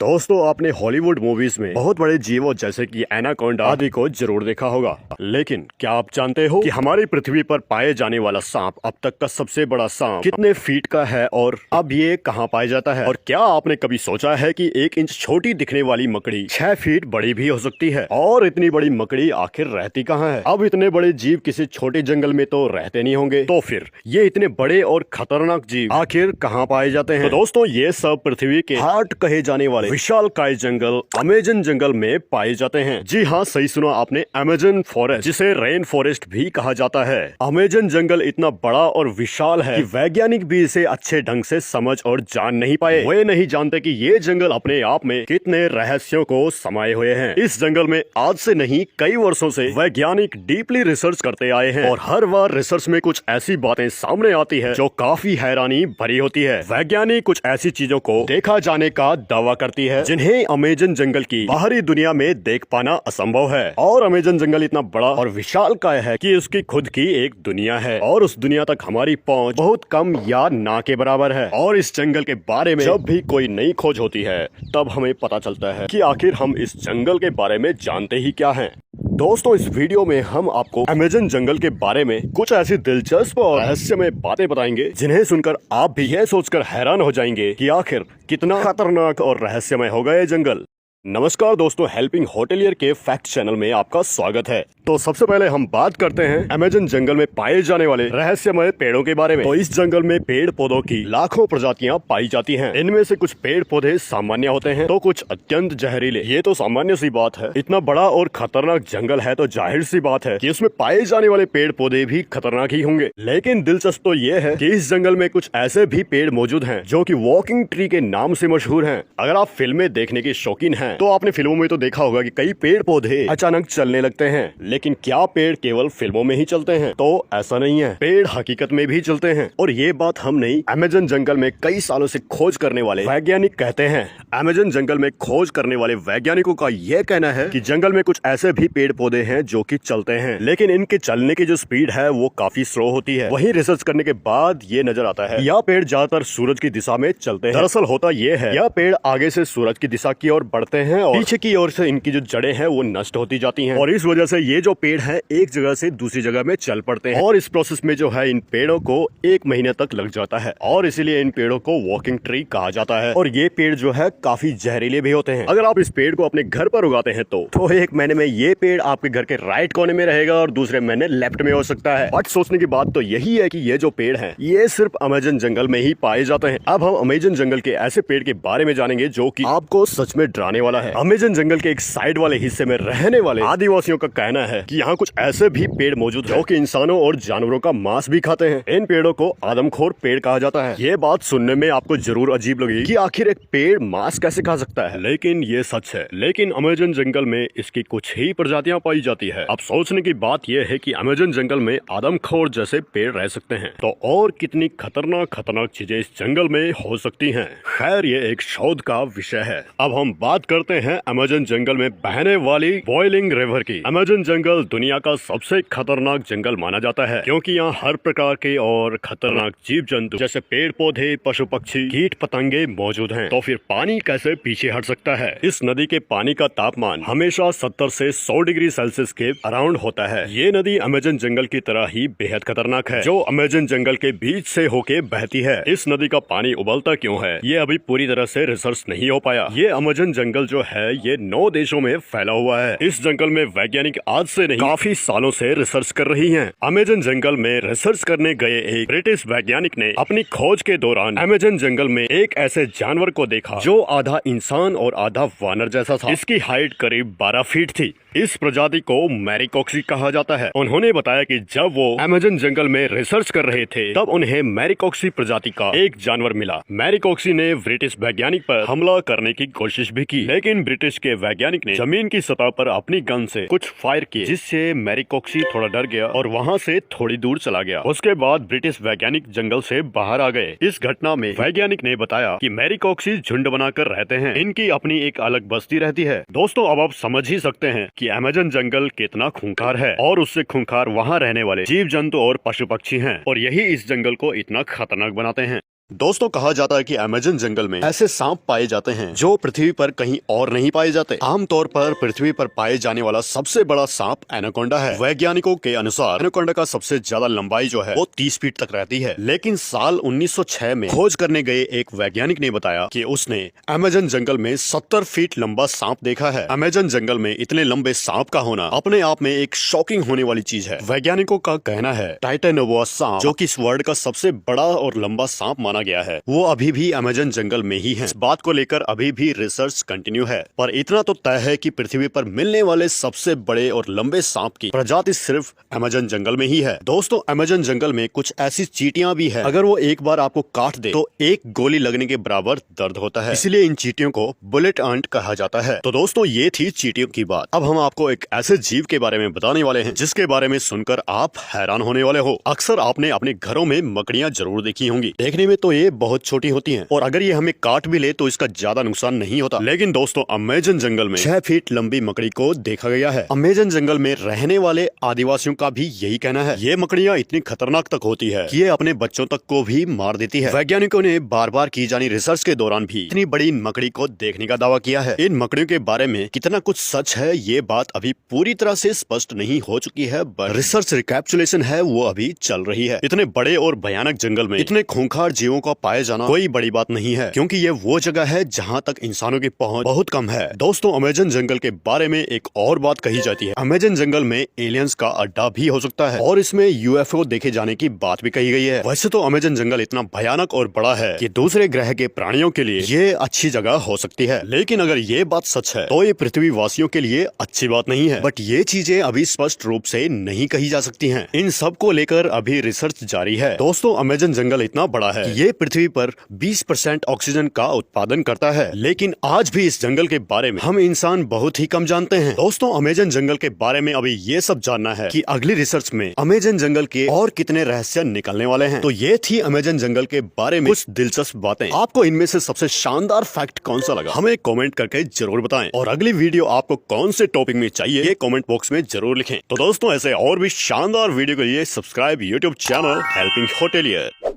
दोस्तों, आपने Hollywood movies में बहुत बड़े जीवों जैसे कि एनाकोंडा आदि को जरूर देखा होगा, लेकिन क्या आप जानते हो कि हमारी पृथ्वी पर पाए जाने वाला सांप अब तक का सबसे बड़ा सांप कितने फीट का है और अब ये कहाँ पाया जाता है? और क्या आपने कभी सोचा है कि 1 इंच छोटी दिखने वाली मकड़ी 6 फीट बड़ी भी हो सकती है? और इतनी बड़ी मकड़ी आखिर रहती कहाँ है? अब इतने बड़े जीव किसी छोटे जंगल में तो रहते नहीं होंगे, तो फिर ये इतने बड़े और खतरनाक जीव आखिर कहाँ पाए जाते हैं? तो दोस्तों, ये सब पृथ्वी के हार्ट कहे जाने वाले विशालकाय जंगल अमेजन जंगल में पाए जाते हैं। जी हाँ, सही सुना आपने, अमेजन फॉरेस्ट, जिसे रेन फॉरेस्ट भी कहा जाता है। अमेजन जंगल इतना बड़ा और विशाल है कि वैज्ञानिक भी इसे अच्छे ढंग से समझ और जान नहीं पाए। वे नहीं जानते कि ये जंगल अपने आप में कितने रहस्यों को समाये हुए हैं। इस जंगल में आज से नहीं, कई वर्षों से वैज्ञानिक डीपली रिसर्च करते आए हैं और हर बार रिसर्च में कुछ ऐसी बातें सामने आती है जो काफी हैरानी भरी होती है। वैज्ञानिक कुछ ऐसी चीजों को देखा जाने का दावा करती है जिन्हें अमेजन जंगल की बाहरी दुनिया में देख पाना असंभव है। और अमेजन जंगल इतना बड़ा और विशालकाय है कि उसकी खुद की एक दुनिया है और उस दुनिया तक हमारी पहुंच बहुत कम या ना के बराबर है। और इस जंगल के बारे में जब भी कोई नई खोज होती है तब हमें पता चलता है कि आखिर हम इस जंगल के बारे में जानते ही क्या हैं। दोस्तों, इस वीडियो में हम आपको अमेजन जंगल के बारे में कुछ ऐसी दिलचस्प और रहस्यमय बातें बताएंगे जिन्हें सुनकर आप भी यह सोचकर हैरान हो जाएंगे कि आखिर कितना खतरनाक और रहस्यमय होगा ये जंगल। नमस्कार दोस्तों, हेल्पिंग होटेलियर के फैक्ट चैनल में आपका स्वागत है। तो सबसे पहले हम बात करते हैं अमेजन जंगल में पाए जाने वाले रहस्यमय पेड़ों के बारे में। तो इस जंगल में पेड़ पौधों की लाखों प्रजातियां पाई जाती हैं। इनमें से कुछ पेड़ पौधे सामान्य होते हैं तो कुछ अत्यंत जहरीले। ये तो सामान्य सी बात है, इतना बड़ा और खतरनाक जंगल है तो जाहिर सी बात है कि उसमें पाए जाने वाले पेड़ पौधे भी खतरनाक ही होंगे। लेकिन दिलचस्प तो ये है कि इस जंगल में कुछ ऐसे भी पेड़ मौजूद हैं जो कि वॉकिंग ट्री के नाम से मशहूर हैं। अगर आप फिल्में देखने के शौकीन हैं तो आपने फिल्मों में तो देखा होगा कि कई पेड़ पौधे अचानक चलने लगते हैं, लेकिन क्या पेड़ केवल फिल्मों में ही चलते हैं? तो ऐसा नहीं है, पेड़ हकीकत में भी चलते हैं। और ये बात हम नहीं, अमेजन जंगल में कई सालों से खोज करने वाले वैज्ञानिक कहते हैं। अमेजन जंगल में खोज करने वाले वैज्ञानिकों का यह कहना है कि जंगल में कुछ ऐसे भी पेड़ पौधे हैं जो कि चलते हैं, लेकिन इनके चलने की जो स्पीड है वो काफी स्लो होती है। वहीं रिसर्च करने के बाद ये नजर आता है यह पेड़ ज्यादातर सूरज की दिशा में चलते हैं। दरअसल होता यह है, यह पेड़ आगे से सूरज की दिशा की ओर बढ़ते हैं और पीछे की ओर से इनकी जो जड़ें हैं वो नष्ट होती जाती हैं और इस वजह से ये जो पेड़ है एक जगह से दूसरी जगह में चल पड़ते हैं। और इस प्रोसेस में जो है इन पेड़ों को 1 महीने तक लग जाता है और इसीलिए इन पेड़ों को वॉकिंग ट्री कहा जाता है। और ये पेड़ जो है काफी जहरीले भी होते हैं। अगर आप इस पेड़ को अपने घर पर उगाते हैं तो 1 महीने में ये पेड़ आपके घर के राइट कोने में रहेगा और दूसरे महीने लेफ्ट में हो सकता है। बट सोचने की बात तो यही है कि ये जो पेड़ है ये सिर्फ अमेजन जंगल में ही पाए जाते हैं। अब हम अमेजन जंगल के ऐसे पेड़ के बारे में जानेंगे जो कि आपको सच में डराने वाला है। अमेजन जंगल के एक साइड वाले हिस्से में रहने वाले आदिवासियों का कहना है कि यहाँ कुछ ऐसे भी पेड़ मौजूद है जो कि इंसानों और जानवरों का मांस भी खाते हैं। इन पेड़ों को आदमखोर पेड़ कहा जाता है। ये बात सुनने में आपको जरूर अजीब लगेगी कि आखिर एक पेड़ मांस कैसे खा सकता है, लेकिन ये सच है। लेकिन अमेजन जंगल में इसकी कुछ ही प्रजातियां पाई जाती है। अब सोचने की बात यह है कि अमेजन जंगल में आदमखोर जैसे पेड़ रह सकते हैं, तो और कितनी खतरनाक चीजें इस जंगल में हो सकती हैं। खैर, ये एक शोध का विषय है। अब हम बात करते हैं अमेजन जंगल में बहने वाली बॉइलिंग रिवर की। अमेजन जंगल दुनिया का सबसे खतरनाक जंगल माना जाता है क्योंकि यहाँ हर प्रकार के और खतरनाक जीव जंतु जैसे पेड़ पौधे, पशु पक्षी, कीट पतंगे मौजूद हैं। तो फिर पानी कैसे पीछे हट सकता है? इस नदी के पानी का तापमान हमेशा 70 से 100 डिग्री सेल्सियस के अराउंड होता है। ये नदी अमेजन जंगल की तरह ही बेहद खतरनाक है जो अमेजन जंगल के बीच से होके बहती है। इस नदी का पानी उबलता क्यों है ये अभी पूरी तरह से रिसर्च नहीं हो पाया। ये अमेजन जंगल जो है ये 9 देशों में फैला हुआ है। इस जंगल में वैज्ञानिक आज से नहीं काफी सालों से रिसर्च कर रही हैं। अमेजन जंगल में रिसर्च करने गए एक ब्रिटिश वैज्ञानिक ने अपनी खोज के दौरान अमेजन जंगल में एक ऐसे जानवर को देखा जो आधा इंसान और आधा वानर जैसा था। इसकी हाइट करीब 12 फीट थी। इस प्रजाति को मैरिकोक्सी कहा जाता है। उन्होंने बताया कि जब वो अमेजन जंगल में रिसर्च कर रहे थे तब उन्हें मैरिकोक्सी प्रजाति का एक जानवर मिला। मैरिकोक्सी ने ब्रिटिश वैज्ञानिक पर हमला करने की कोशिश भी की, लेकिन ब्रिटिश के वैज्ञानिक ने जमीन की सतह पर अपनी गन से कुछ फायर किए जिससे मैरिकोक्सी थोड़ा डर गया और वहाँ से थोड़ी दूर चला गया। उसके बाद ब्रिटिश वैज्ञानिक जंगल से बाहर आ गए। इस घटना में वैज्ञानिक ने बताया कि मैरिकोक्सी झुंड बनाकर रहते हैं। इनकी अपनी एक अलग बस्ती रहती है। दोस्तों, अब आप समझ ही सकते हैं कि अमेजन जंगल कितना खूंखार है और उससे खूंखार वहाँ रहने वाले जीव जंतु और पशु पक्षी हैं और यही इस जंगल को इतना खतरनाक बनाते हैं। दोस्तों कहा जाता है कि अमेज़न जंगल में ऐसे सांप पाए जाते हैं जो पृथ्वी पर कहीं और नहीं पाए जाते। आमतौर पर पृथ्वी पर पाए जाने वाला सबसे बड़ा सांप एनाकोंडा है। वैज्ञानिकों के अनुसार एनाकोंडा का सबसे ज्यादा लंबाई जो है वो 30 फीट तक रहती है। लेकिन साल 1906 में खोज करने गए एक वैज्ञानिक ने बताया कि उसने अमेज़न जंगल में 70 फीट लंबा सांप देखा है। अमेज़न जंगल में इतने लंबे सांप का होना अपने आप में एक शॉकिंग होने वाली चीज है। वैज्ञानिकों का कहना है टाइटेनोबोआ सांप, जो कि इस वर्ल्ड का सबसे बड़ा और लंबा सांप माना गया है, वो अभी भी अमेज़न जंगल में ही है। इस बात को लेकर अभी भी रिसर्च कंटिन्यू है, पर इतना तो तय है कि पृथ्वी पर मिलने वाले सबसे बड़े और लंबे सांप की प्रजाति सिर्फ अमेज़न जंगल में ही है। दोस्तों अमेज़न जंगल में कुछ ऐसी चींटियां भी है, अगर वो एक बार आपको काट दे तो एक गोली लगने के बराबर दर्द होता है। इसलिए इन चींटियों को बुलेट एंट कहा जाता है। तो दोस्तों ये थी चींटियों की बात। अब हम आपको एक ऐसे जीव के बारे में बताने वाले हैं जिसके बारे में सुनकर आप हैरान होने वाले हो। अक्सर आपने अपने घरों में मकड़ियां जरूर देखी होंगी। देखने में तो ये बहुत छोटी होती हैं और अगर ये हमें काट भी ले तो इसका ज्यादा नुकसान नहीं होता। लेकिन दोस्तों अमेज़न जंगल में 6 फीट लंबी मकड़ी को देखा गया है। अमेज़न जंगल में रहने वाले आदिवासियों का भी यही कहना है। ये मकड़ियां इतनी खतरनाक तक होती है कि ये अपने बच्चों तक को भी मार देती है। वैज्ञानिकों ने बार बार की जानी रिसर्च के दौरान भी इतनी बड़ी मकड़ी को देखने का दावा किया है। इन मकड़ियों के बारे में कितना कुछ सच है ये बात अभी पूरी तरह से स्पष्ट नहीं हो चुकी है, बट रिसर्च रिकैप्सुलेशन है वो अभी चल रही है। इतने बड़े और भयानक जंगल में इतने खूंखार जीवों का पाया जाना कोई बड़ी बात नहीं है, क्योंकि ये वो जगह है जहाँ तक इंसानों की पहुंच बहुत कम है। दोस्तों अमेज़न जंगल के बारे में एक और बात कही जाती है। अमेज़न जंगल में एलियंस का अड्डा भी हो सकता है और इसमें यूएफओ देखे जाने की बात भी कही गई है। वैसे तो अमेज़न जंगल इतना भयानक और बड़ा है कि दूसरे ग्रह के प्राणियों के लिए ये अच्छी जगह हो सकती है, लेकिन अगर ये बात सच है तो ये पृथ्वी वासियों के लिए अच्छी बात नहीं है। बट ये चीजें अभी स्पष्ट रूप से नहीं कही जा सकती हैं। इन सब को लेकर अभी रिसर्च जारी है। दोस्तों अमेज़न जंगल इतना बड़ा है कि ये पृथ्वी पर 20% ऑक्सीजन का उत्पादन करता है, लेकिन आज भी इस जंगल के बारे में हम इंसान बहुत ही कम जानते हैं। दोस्तों अमेज़न जंगल के बारे में अभी ये सब जानना है कि अगली रिसर्च में अमेज़न जंगल के और कितने रहस्य निकलने वाले हैं। तो ये थी अमेज़न जंगल के बारे में कुछ दिलचस्प बातें। आपको इनमें से सबसे शानदार फैक्ट कौन सा लगा हमें कमेंट करके जरूर बताएं, और अगली वीडियो आपको कौन से टॉपिक में चाहिए ये कमेंट बॉक्स में जरूर लिखें। तो दोस्तों ऐसे और भी शानदार वीडियो के लिए subscribe YouTube channel helping hotelier.